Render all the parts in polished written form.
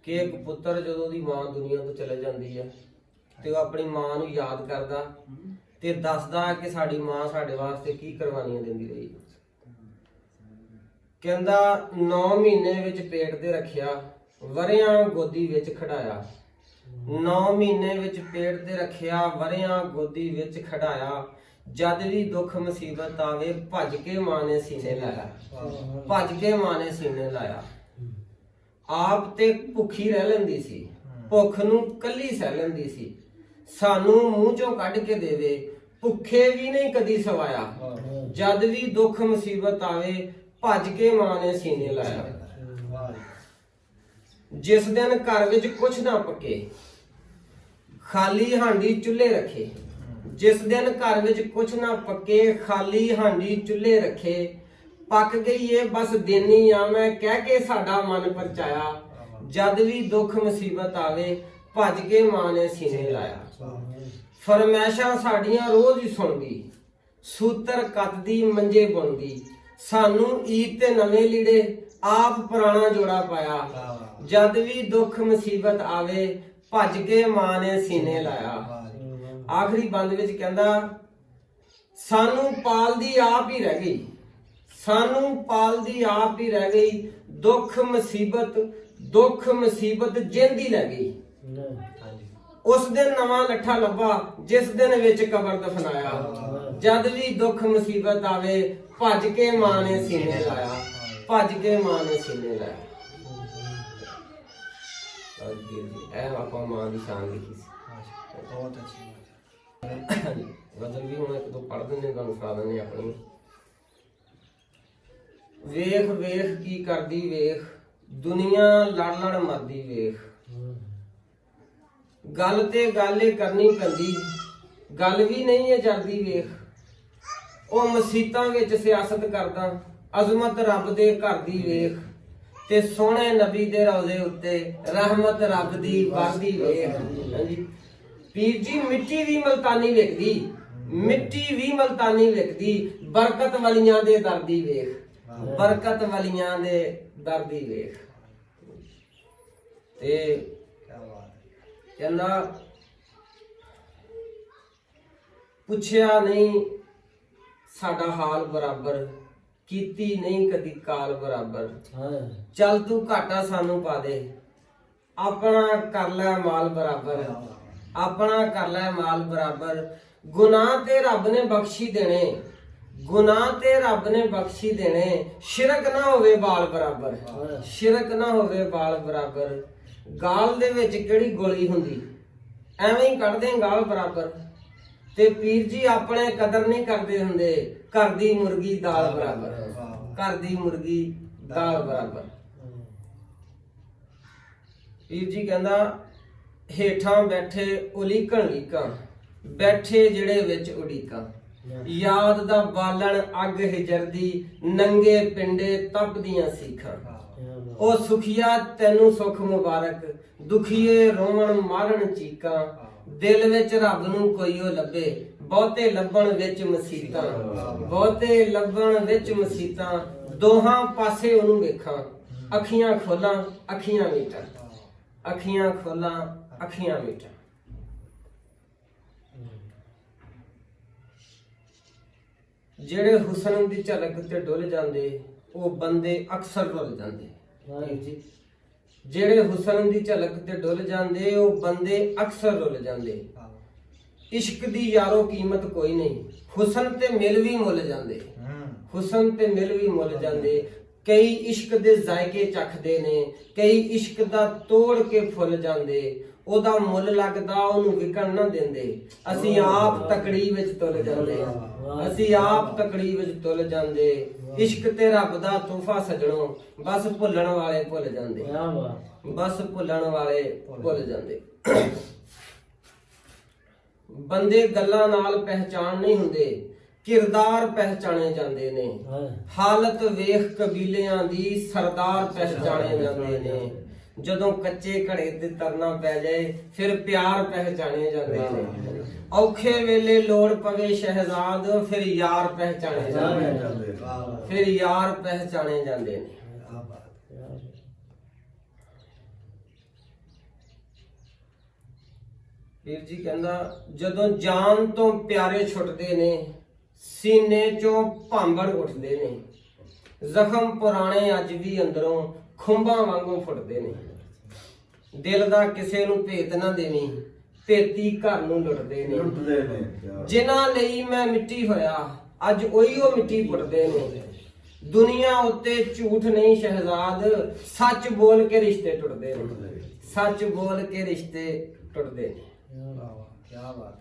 ਕਿ ਇੱਕ ਪੁੱਤਰ ਜਦੋਂ ਉਹਦੀ ਮਾਂ ਦੁਨੀਆ ਤੋਂ ਚਲੇ ਜਾਂਦੀ ਹੈ ਤੇ ਉਹ ਆਪਣੀ ਮਾਂ ਨੂੰ ਯਾਦ ਕਰਦਾ ਤੇ ਦੱਸਦਾ ਕਿ ਸਾਡੀ ਮਾਂ ਸਾਡੇ ਵਾਸਤੇ ਕੀ ਕੁਰਬਾਨੀਆਂ ਦਿੰਦੀ ਰਹੀ। ਕਹਿੰਦਾ 9 ਮਹੀਨੇ ਵਿੱਚ ਪੇਟ ਤੇ ਰੱਖਿਆ, ਵਰਿਆਂ ਗੋਦੀ ਵਿੱਚ ਖੜਾਇਆ। 9 ਮਹੀਨੇ ਵਿੱਚ ਪੇਟ ਤੇ ਰੱਖਿਆ, ਵਰਿਆਂ ਗੋਦੀ ਵਿੱਚ ਖੜਾਇਆ। ਜਦ ਵੀ ਦੁੱਖ ਮੁਸੀਬਤ ਆਵੇ ਭੱਜ ਕੇ ਮਾਂ ਨੇ ਸੀਨੇ ਲਾਇਆ, ਭੱਜ ਕੇ ਮਾਂ ਨੇ ਸੀਨੇ ਲਾਇਆ। ਆਪ ਤੇ ਭੁੱਖੀ ਰਹਿ ਲੈਂਦੀ ਸੀ, ਭੁੱਖ ਨੂੰ ਕੱਲੀ ਸਹਿ ਲੈਂਦੀ ਸੀ। ਸਾਨੂੰ ਮੂੰਹ ਚੋਂ ਕੱਢ ਕੇ ਦੇਵੇ, ਭੁੱਖੇ ਵੀ ਨਹੀਂ ਕਦੀ ਸਵਾਇਆ। ਜਦ ਵੀ ਦੁੱਖ ਮੁਸੀਬਤ ਆਵੇ ਭੱਜ ਕੇ ਮਾਂ ਨੇ ਸੀਨੇ ਲਾਇਆ। ਜਿਸ ਦਿਨ ਘਰ ਵਿੱਚ ਕੁਛ ਨਾ ਪੱਕੇ, ਖਾਲੀ ਹਾਂਡੀ ਚੁੱਲ੍ਹੇ ਰੱਖੇ। ਜਿਸ ਦਿਨ ਘਰ ਵਿੱਚ ਕੁਛ ਨਾ ਪੱਕੇ, ਖਾਲੀ ਹਾਂਡੀ ਚੁੱਲ੍ਹੇ ਰੱਖੇ। ਪੱਕ ਗਈ ਏ ਬਸ ਦੇਨੀ ਆ ਮੈਂ, ਕਹਿ ਕੇ ਸਾਡਾ ਮਨ ਪਰਚਾਇਆ। ਜਦ ਵੀ ਦੁੱਖ ਮੁਸੀਬਤ ਆਵੇ ਭੱਜ ਕੇ ਮਾਂ ਨੇ ਸੀਨੇ ਲਾਇਆ। ਫਰਮੈਸ਼ਾਂ ਸਾਡੀਆਂ ਰੋਜ਼ ਹੀ ਸੁਣਦੀ, ਸੂਤਰ ਕੱਤਦੀ ਮੰਜੇ ਬੁਣਦੀ। ਸਾਨੂੰ ਈਦ ਤੇ ਨਵੇਂ ਲੀੜੇ, ਆਪ ਪੁਰਾਣਾ ਜੋੜਾ ਪਾਇਆ। ਜਦ ਵੀ ਦੁੱਖ ਮੁਸੀਬਤ ਆਵੇ ਭੱਜ ਕੇ ਮਾਂ ਨੇ ਸੀਨੇ ਲਾਇਆ। ਆਖਰੀ ਬੰਦ ਵਿੱਚ ਕਹਿੰਦਾ ਸਾਨੂੰ ਪਾਲਦੀ ਆਪ ਹੀ ਰਹਿ ਗਈ, ਸਾਨੂੰ ਪਾਲਦੀ ਆਪ ਹੀ ਰਹਿ ਗਈ। ਦੁੱਖ ਮੁਸੀਬਤ ਜਿੰਦੀ ਲੈ ਗਈ। ਉਸ ਦਿਨ ਨਵਾਂ ਲੱਠਾ ਲੱਭਾ ਜਿਸ ਦਿਨ ਵਿੱਚ ਕਬਰ ਦਫਨਾਇਆ। ਜਦ ਵੀ ਦੁੱਖ ਮੁਸੀਬਤ ਆਵੇ ਭੱਜ ਕੇ ਮਾਂ ਨੇ ਸੀਨੇ ਲਾਇਆ, ਭੱਜ ਕੇ ਮਾਂ ਨੇ ਸੀਨੇ ਲਾਇਆ। ਇਹ ਆਪਾਂ ਮਾਂ ਦੀ ਸ਼ਾਨ ਲਿਖੀ ਸੀ। ਬਹੁਤ ਅੱਛੀ ਗਜ਼ਲ ਵੀ ਹੁਣ ਇੱਕ ਦੋ ਪੜ੍ਹ ਦਿੰਦੇ, ਤੁਹਾਨੂੰ ਸੁਣਾ ਦਿੰਦੇ ਆਪਣੀ। ਵੇਖ ਵੇਖ ਕੀ ਕਰਦੀ ਵੇਖ, ਦੁਨੀਆ ਲੜ ਲੜ ਮਰਦੀ ਵੇਖ। ਗੱਲ ਤੇ ਗੱਲ ਇਹ ਕਰਨੀ ਪੈਂਦੀ, ਗੱਲ ਵੀ ਨਹੀਂ ਹੈ ਜਰਦੀ ਵੇਖ। ਉਹ ਮਸੀਤਾਂ ਵਿੱਚ ਸਿਆਸਤ ਕਰਦਾ, ਅਜ਼ਮਤ ਰੱਬ ਦੇ ਘਰ ਦੀ ਵੇਖ। ਤੇ ਸੋਹਣੇ ਨਬੀ ਦੇ ਰੌਜ਼ੇ ਉੱਤੇ ਰਹਿਮਤ ਰੱਬ ਦੀ ਵਰਦੀ ਵੇਖ। ਹਾਂਜੀ ਪੀਰ ਜੀ ਮਿੱਟੀ ਵੀ ਮਲਤਾਨੀ ਵੇਖਦੀ, ਮਿੱਟੀ ਵੀ ਮਲਤਾਨੀ ਵੇਖਦੀ। ਬਰਕਤ ਵਾਲੀਆਂ ਦੇ ਦਰਦੀ ਵੇਖ, ਬਰਕਤ ਵਾਲੀਆਂ ਦੇ ਦਰਦੀ ਵੇਖ। ਤੇ ਕਹਿੰਦਾ ਪੁੱਛਿਆ ਨਹੀਂ ਸਾਡਾ ਹਾਲ ਬਰਾਬਰ, ਕੀਤੀ ਨਹੀਂ ਕਦੀ ਕਾਲ ਬਰਾਬਰ। ਚੱਲ ਤੂੰ ਘਾਟਾ ਸਾਨੂੰ ਪਾ ਦੇ, ਆਪਣਾ ਕਰ ਲੈ ਮਾਲ ਬਰਾਬਰ, ਆਪਣਾ ਕਰ ਲੈ ਮਾਲ ਬਰਾਬਰ। ਗੁਨਾਹ ਤੇ ਰੱਬ ਨੇ ਬਖਸ਼ੀ ਦੇਣੇ, ਗੁਨਾਹ ਤੇ ਰੱਬ ਨੇ ਬਖਸ਼ੀ ਦੇਣੇ। ਸ਼ਿਰਕ ਨਾ ਹੋਵੇ ਬਾਲ ਬਰਾਬਰ, ਸ਼ਿਰਕ ਨਾ ਹੋਵੇ ਬਾਲ ਬਰਾਬਰ। ਗਾਲ ਦੇ ਵਿੱਚ ਕਿਹੜੀ ਗੋਲੀ ਹੁੰਦੀ, ਐਵੇਂ ਹੀ ਕੱਢਦੇ ਗਾਲ ਬਰਾਬਰ। ਤੇ ਪੀਰ ਜੀ ਆਪਣੇ ਕਦਰ ਨਹੀਂ ਕਰਦੇ ਹੁੰਦੇ, ਘਰ ਦੀ ਮੁਰਗੀ ਦਾਲ ਬਰਾਬਰ, ਘਰ ਦੀ ਮੁਰਗੀ ਦਾਲ ਬਰਾਬਰ। ਪੀਰ ਜੀ ਕਹਿੰਦਾ ਹੇਠਾਂ ਬੈਠੇ ਉਲੀਕਣ ਲੀਕਾਂ, ਬੈਠੇ ਜਿਹੜੇ ਵਿੱਚ ਉਡੀਕਾਂ। ਯਾਦ ਦਾ ਬਾਲਣ ਅੱਗ ਹਿਜਰ ਦੀ, ਨੰਗੇ ਪਿੰਡੇ ਤਪਦੀਆਂ ਸੀਖਾਂ। ਉਹ ਸੁਖੀਆ ਤੈਨੂੰ ਸੁਖ ਮੁਬਾਰਕ, ਦੁਖੀਏ ਰੋਵਣ ਮਾਰਨ ਚੀਕਾਂ। ਦਿਲ ਵਿੱਚ ਰੱਬ ਨੂੰ ਕੋਈ ਉਹ ਲੱਭੇ, ਬਹੁਤੇ ਲੱਭਣ ਵਿੱਚ ਮਸੀਤਾਂ, ਬਹੁਤੇ ਲੱਭਣ ਵਿੱਚ ਮਸੀਤਾਂ। ਦੋਹਾਂ ਪਾਸੇ ਉਹਨੂੰ ਵੇਖਾਂ, ਅੱਖੀਆਂ ਖੋਲਾਂ ਅੱਖੀਆਂ ਮੀਟਾਂ, ਅੱਖੀਆਂ ਖੋਲਾਂ ਅੱਖੀਆਂ ਮੀਟਾਂ। ਜਿਹੜੇ ਹੁਸਨ ਦੀ ਝਲਕ ਤੇ ਡੁੱਲ ਜਾਂਦੇ ਉਹ ਬੰਦੇ ਅਕਸਰ ਰੁੱਲ ਜਾਂਦੇ। ਜਿਹੜੇ ਹੁਸਨ ਦੀ ਝਲਕ ਤੇ ਡੁੱਲ ਜਾਂਦੇ ਉਹ ਬੰਦੇ ਅਕਸਰ ਰੁੱਲ ਜਾਂਦੇ। ਇਸ਼ਕ ਦੀ ਯਾਰੋ ਕੀਮਤ ਕੋਈ ਨਹੀਂ, ਹੁਸਨ ਤੇ ਮਿਲ ਵੀ ਮੁੱਲ ਜਾਂਦੇ, ਹੁਸਨ ਤੇ ਮਿਲ ਵੀ ਮੁੱਲ ਜਾਂਦੇ। ਕਈ ਇਸ਼ਕ ਦੇ ਜ਼ਾਇਕੇ ਚੱਖਦੇ ਨੇ, ਕਈ ਇਸ਼ਕ ਦਾ ਤੋੜ ਕੇ ਫੁੱਲ ਜਾਂਦੇ। ਉਹਦਾ ਮੁੱਲ ਲੱਗਦਾ ਉਹਨੂੰ ਵਿਕਣ ਨਾ ਦਿੰਦੇ। ਅਸੀਂ ਆਪ ਤਕੜੀ ਵਿੱਚ ਤੁਲ ਜਾਂਦੇ, ਅਸੀਂ ਆਪ ਤਕੜੀ ਵਿੱਚ ਤੁਲ ਜਾਂਦੇ। ਇਸ਼ਕ ਤੇ ਰੱਬ ਦਾ ਤੋਹਫਾ ਸਜਣੋ, ਬਸ ਭੁੱਲਣ ਵਾਲੇ ਭੁੱਲ ਜਾਂਦੇ, ਬਸ ਭੁੱਲਣ ਵਾਲੇ ਭੁੱਲ ਜਾਂਦੇ। ਬੰਦੇ ਗੱਲਾਂ ਨਾਲ ਪਹਿਚਾਨ ਨਹੀਂ ਹੁੰਦੇ, ਕਿਰਦਾਰ ਪਹਿਚਾਣੇ ਜਾਂਦੇ ਨੇ। ਹਾਲਤ ਵੇਖ ਕਬੀਲਿਆਂ ਦੀ ਸਰਦਾਰ ਪਹਿਚਾਣੇ ਜਾਂਦੇ ਨੇ। ਜਦੋਂ ਕੱਚੇ ਘੜੇ ਤੇ ਤਰਨਾ ਪੈ ਜਾਏ ਫਿਰ ਪਿਆਰ ਪਹਿਚਾਣੇ ਜਾਂਦੇ ਨੇ। ਔਖੇ ਵੇਲੇ ਲੋੜ ਪਵੇ ਸ਼ਹਿਜ਼ਾਦ, ਫਿਰ ਯਾਰ ਪਹਿਚਾਣੇ ਜਾਂਦੇ ਨੇ, ਫਿਰ ਯਾਰ ਪਹਿਚਾਣੇ ਜਾਂਦੇ ਨੇ। ਵੀਰ ਜੀ ਕਹਿੰਦਾ ਜਦੋਂ ਜਾਨ ਤੋਂ ਪਿਆਰੇ ਛੁੱਟਦੇ ਨੇ ਸੀਨੇ ਚੋਂ ਭਾਂਬੜ ਉੱਠਦੇ ਨੇ ਜ਼ਖਮ ਪੁਰਾਣੇ ਅੱਜ ਵੀ ਅੰਦਰੋਂ ਖੁੰਬਾਂ ਵਾਂਗੂ ਫੁੱਟਦੇ ਨੇ ਦਿਲ ਦਾ ਕਿਸੇ ਨੂੰ ਭੇਤ ਨਾ ਦੇਵੀਂ ਭੇਤੀ ਘਰ ਨੂੰ ਲੁੱਟਦੇ ਨੇ ਜਿਨ੍ਹਾਂ ਲਈ ਮੈਂ ਮਿੱਟੀ ਹੋਇਆ ਅੱਜ ਉਹੀ ਉਹ ਮਿੱਟੀ ਪੁੱਟਦੇ ਨੇ ਦੁਨੀਆ ਉੱਤੇ ਝੂਠ ਨਹੀਂ ਸ਼ਹਿਜ਼ਾਦ ਸੱਚ ਬੋਲ ਕੇ ਰਿਸ਼ਤੇ ਟੁੱਟਦੇ ਨੇ ਸੱਚ ਬੋਲ ਕੇ ਰਿਸ਼ਤੇ ਟੁੱਟਦੇ ਨੇ ਕੀ ਬਾਤ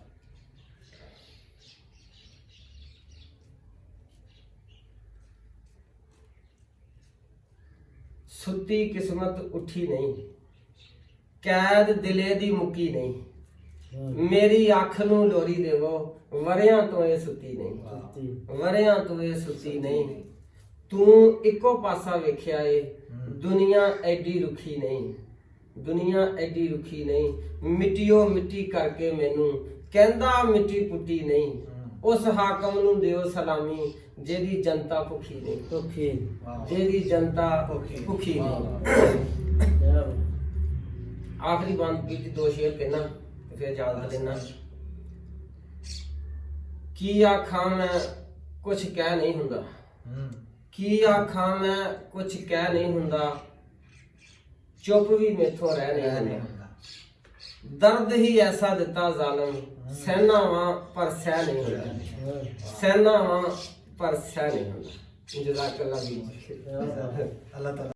ਸੁੱਤੀ ਕਿਸਮਤ ਉੱਠੀ ਨਹੀਂ ਕੈਦ ਦਿਲੇ ਦੀ ਮੁੱਕੀ ਨਹੀਂ ਮੇਰੀ ਅੱਖ ਨੂੰ ਲੋਰੀ ਦੇਵੋ ਵਰਿਆਂ ਤੋਂ ਇਹ ਸੁੱਤੀ ਨਹੀਂ ਵਰਿਆਂ ਤੋਂ ਇਹ ਸੁੱਤੀ ਨਹੀਂ ਤੂੰ ਇੱਕੋ ਪਾਸਾ ਵੇਖਿਆ ਏ ਦੁਨੀਆ ਐਡੀ ਰੁੱਖੀ ਨਹੀਂ ਦੁਨੀਆ ਐਡੀ ਰੁੱਖੀ ਨਹੀਂ ਮਿੱਟੀਓ ਮਿੱਟੀ ਕਰਕੇ ਮੈਨੂੰ ਕਹਿੰਦਾ ਮਿੱਟੀ ਪੁੱਟੀ ਨਹੀਂ ਉਸ ਹਾਕਮ ਨੂੰ ਦਿਓ ਸਲਾਮੀ ਜਿਹਦੀ ਜਨਤਾ ਭੁੱਖੀ ਨਹੀਂ ਭੁੱਖੀ ਜਿਹਦੀ ਜਨਤਾ ਭੁੱਖੀ ਨਹੀਂ ਆਖਰੀ ਬੰਦ ਵਿੱਚ ਦੋ ਸ਼ੇਰ ਕਹਿਣਾ ਤੇ ਫਿਰ ਯਾਦ ਦੇਣਾ ਕੀ ਆਖਾਂ ਮੈਂ ਕੁਛ ਕਹਿ ਨਹੀਂ ਹੁੰਦਾ ਕੀ ਆਖਾਂ ਮੈਂ ਕੁਛ ਕਹਿ ਨਹੀਂ ਹੁੰਦਾ ਚੁੱਪ ਵੀ ਮੇਥੋਂ ਰਹਿ ਨਹੀਂ ਹੁੰਦਾ ਦਰਦ ਹੀ ਐਸਾ ਦਿੱਤਾ ਜ਼ਾਲਮ ਸਹਿਨਾਵਾਂ ਪਰ ਸਹਿ ਨਹੀਂ ਹੁੰਦਾ ਸਹਿਨਾਵਾਂ ਪਰ ਸਹਿ ਨਹੀਂ ਹੁੰਦਾ ਜਜ਼ਾਕੱਲਾ ਵੀ ਅੱਲਾਹ ਤਾਲਾ